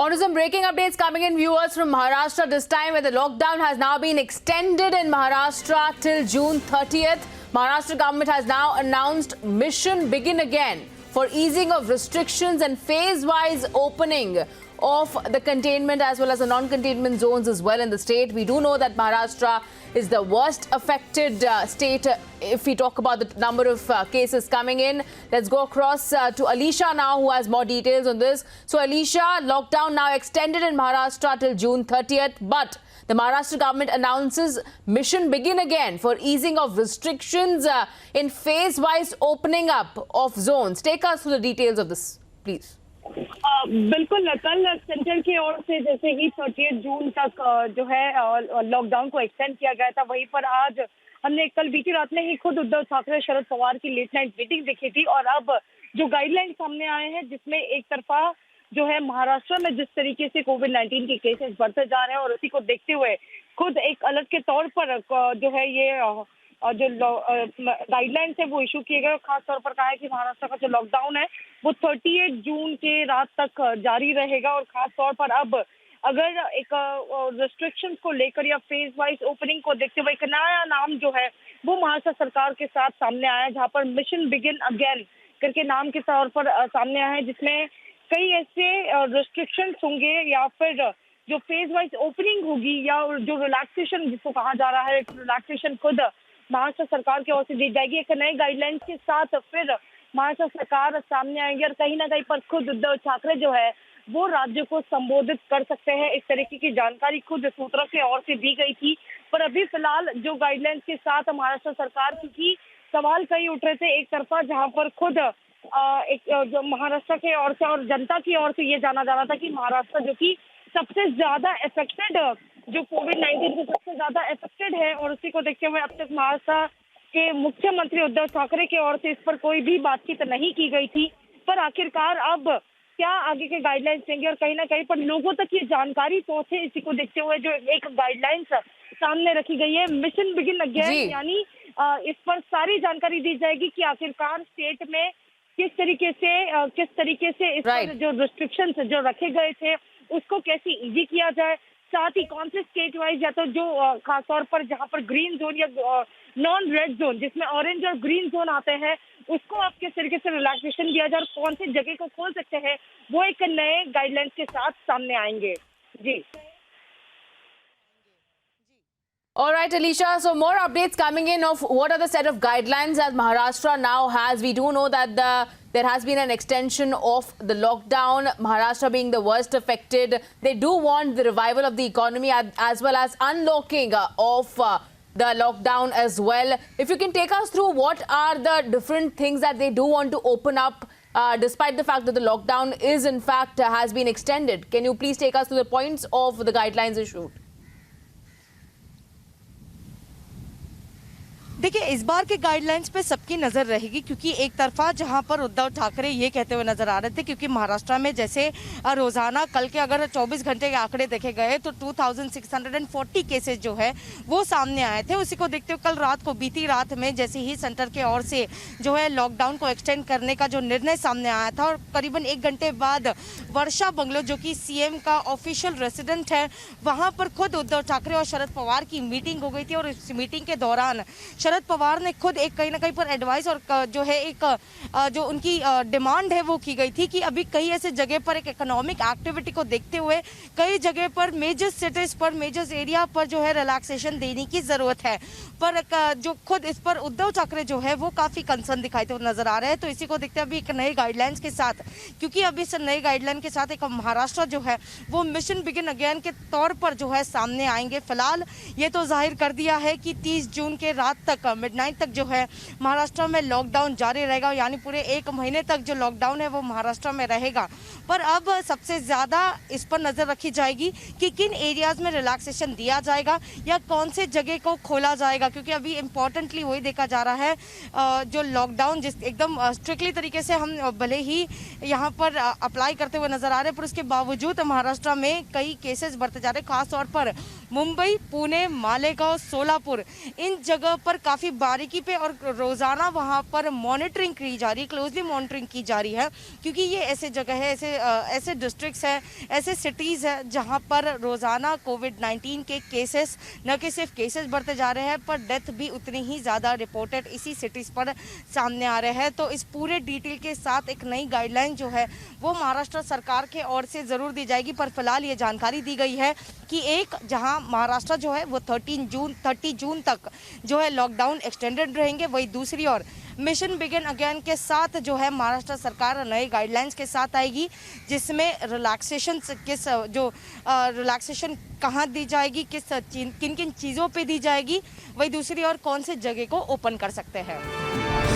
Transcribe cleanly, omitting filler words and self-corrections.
On to some breaking updates coming in, viewers, from Maharashtra this time, where the lockdown has now been extended in Maharashtra till June 30th. Maharashtra government has now announced Mission Begin Again for easing of restrictions and phase-wise opening of the containment as well as the non-containment zones as well in the state. We do know that Maharashtra is the worst affected state if we talk about the number of cases coming in. Let's go across to Alisha now, who has more details on this. So Alisha, lockdown now extended in Maharashtra till June 30th, but the Maharashtra government announces Mission Begin Again for easing of restrictions in phase-wise opening up of zones. Take us through the details of this, please. बिल्कुल, कल centre की ओर से जैसे ही 30 जून तक जो है lockdown को extend किया गया था, वहीं पर आज हमने कल बीती रात में ही खुद उद्धव ठाकरे शरद पवार की लेट नाइट मीटिंग देखी थी। और अब जो गाइडलाइन सामने आए हैं, जिसमें एक तरफा जो है महाराष्ट्र में जिस तरीके से कोविड-19 के केसेस बढ़ते जा रहे हैं और उसी को देखते हुए खुद एक अलर्ट के तौर पर जो है ये जो गाइडलाइंस है वो इशू किए गए। खास तौर पर कहा है कि महाराष्ट्र का जो लॉकडाउन है वो 38 जून के रात तक जारी रहेगा। और खास तौर पर अब अगर एक रेस्ट्रिक्शंस को लेकर या फेज वाइज ओपनिंग को देखते हुए एक नया नाम जो है वो महाराष्ट्र सरकार के साथ सामने आया है, जहां पर मिशन बिगिन अगेन करके नाम के तौर पर सामने आया है, जिसमें कई ऐसे रेस्ट्रिक्शंस होंगे या फिर जो फेज वाइज ओपनिंग होगी या जो रिलैक्सेशन जिसको कहा जा रहा है, रिलैक्सेशन खुद महाराष्ट्र सरकार की ओर से दी जाएगी। एक नई गाइडलाइंस के साथ फिर महाराष्ट्र सरकार सामने आएंगे और कहीं ना कहीं पर खुद उद्धव ठाकरे जो है वो राज्य को संबोधित कर सकते हैं। इस तरीके की जानकारी खुद सूत्रों की ओर से दी गई थी। पर अभी फिलहाल जो गाइडलाइंस के साथ महाराष्ट्र सरकार, क्योंकि सवाल कई उठ रहे थे एक तरफा, जहां पर खुद एक जो महाराष्ट्र के ओर से और जनता की ओर से ये जाना जा रहा था कि महाराष्ट्र जो कि सबसे ज्यादा इफेक्टेड, जो कोविड-19 से सबसे ज्यादा इफेक्टेड है, और उसी को देखते हुए अब तक महाराष्ट्र के मुख्यमंत्री उद्धव ठाकरे की ओर से इस पर कोई भी बातचीत नहीं की गई थी। पर आखिरकार अब क्या आगे के गाइडलाइंस देंगे और कहीं ना कहीं पर लोगों तक ये जानकारी पहुंचे, इसी को देखते हुए जो एक गाइडलाइंस सामने रखी गई है मिशन बिगिन अगेन, यानी इस पर सारी जानकारी दी जाएगी कि आखिरकार स्टेट में किस तरीके से इस पर जो रिस्ट्रिक्शंस जो रखे गए थे उसको कैसे इजी किया जाए। साथ ही कौन से स्टेट वाइज या तो जो खास तौर पर जहां पर ग्रीन जोन या नॉन रेड जोन, जिसमें ऑरेंज और ग्रीन जोन आते हैं, उसको आप किस तरीके से रिलैक्सेशन दिया जाए और कौन सी जगह को खोल सकते हैं, वो एक नए गाइडलाइंस के साथ सामने आएंगे। जी। All right, Alisha. So more updates coming in of what are the set of guidelines that Maharashtra now has. We do know that there has been an extension of the lockdown, Maharashtra being the worst affected. They do want the revival of the economy as well as unlocking of the lockdown as well. If you can take us through what are the different things that they do want to open up despite the fact that the lockdown is in fact has been extended. Can you please take us through the points of the guidelines issued? देखिए, इस बार के guidelines पे सबकी नज़र रहेगी, क्योंकि एक तरफा जहां पर उद्धव ठाकरे ये कहते हुए नजर आ रहे थे, क्योंकि महाराष्ट्र में जैसे रोजाना कल के अगर 24 घंटे के आंकड़े देखे गए तो 2640 केसेस जो है वो सामने आए थे। उसी को देखते हुए कल रात को, बीती रात में जैसे ही सेंटर के ओर से जो है लॉकडाउन को एक्सटेंड करने का जो निर्णय सामने आया था, और करीबन 1 घंटे बाद वर्षा बंगलो जो कि सीएम का ऑफिशियल रेसिडेंट है, वहां पर खुद उद्धव ठाकरे और शरद पवार की मीटिंग हो गई थी। और इस मीटिंग के दौरान शरद पवार ने खुद एक कहीं ना कहीं पर एडवाइस और जो है एक जो उनकी डिमांड है वो की गई थी कि अभी कई ऐसे जगह पर एक इकोनॉमिक एक्टिविटी को देखते हुए कई जगह पर मेजर सिटीज पर, मेजर एरिया पर जो है रिलैक्सेशन देने की जरूरत है। पर जो खुद इस पर उद्धव ठाकरे जो है वो काफी कंसर्न दिखाई नजर आ रहे हैं। तो इसी को देखते अभी एक नए गाइडलाइंस के साथ, क्योंकि अभी इस नए गाइडलाइन के साथ एक महाराष्ट्र जो है वो मिशन बिगिन अगेन के तौर पर जो है सामने आएंगे। फिलहाल ये तो जाहिर कर दिया है कि 30 जून के रात तक, मिडनाइट तक जो है महाराष्ट्र में लॉकडाउन जारी रहेगा, यानी पूरे 1 महीने तक जो लॉकडाउन है वो महाराष्ट्र में रहेगा। पर अब सबसे ज्यादा इस पर नजर रखी जाएगी कि किन एरियाज में रिलैक्सेशन दिया जाएगा या कौन से जगह को खोला जाएगा, क्योंकि अभी इम्पोर्टेंटली वही देखा जा रहा है जो लॉकडाउन जिस एकदम स्ट्रिक्टली तरीके से हम भले ही यहाँ पर अप्लाई करते हुए नजर आ रहे हैं, पर उसके बावजूद महाराष्ट्र में कई केसेस बढ़ते जा रहे हैं। खासतौर पर मुंबई, पुणे, मालेगांव, सोलापुर, इन जगह पर काफ़ी बारीकी पे और रोज़ाना वहाँ पर मॉनिटरिंग की जा रही है, क्लोजली मॉनिटरिंग की जा रही है, क्योंकि ये ऐसे जगह है, ऐसे डिस्ट्रिक्ट्स हैं, ऐसे सिटीज़ हैं जहाँ पर रोज़ाना कोविड-19 के केसेस न कि सिर्फ केसेस बढ़ते जा रहे हैं पर डेथ भी उतनी ही ज़्यादा रिपोर्टेड इसी सिटीज़ पर सामने आ रहे हैं। तो इस पूरे डिटेल के साथ एक नई गाइडलाइन जो है वो महाराष्ट्र सरकार के ओर से ज़रूर दी जाएगी, पर फिलहाल ये जानकारी दी गई है कि एक जहां महाराष्ट्र जो है वो 30 जून तक जो है लॉकडाउन एक्सटेंडेड रहेंगे, वही दूसरी ओर मिशन बिगिन अगेन के साथ जो है महाराष्ट्र सरकार नए गाइडलाइंस के साथ आएगी, जिसमें रिलैक्सेशन कहाँ दी जाएगी, किन किन चीज़ों पे दी जाएगी, वही दूसरी ओर कौन से जगह को ओपन कर सकते हैं।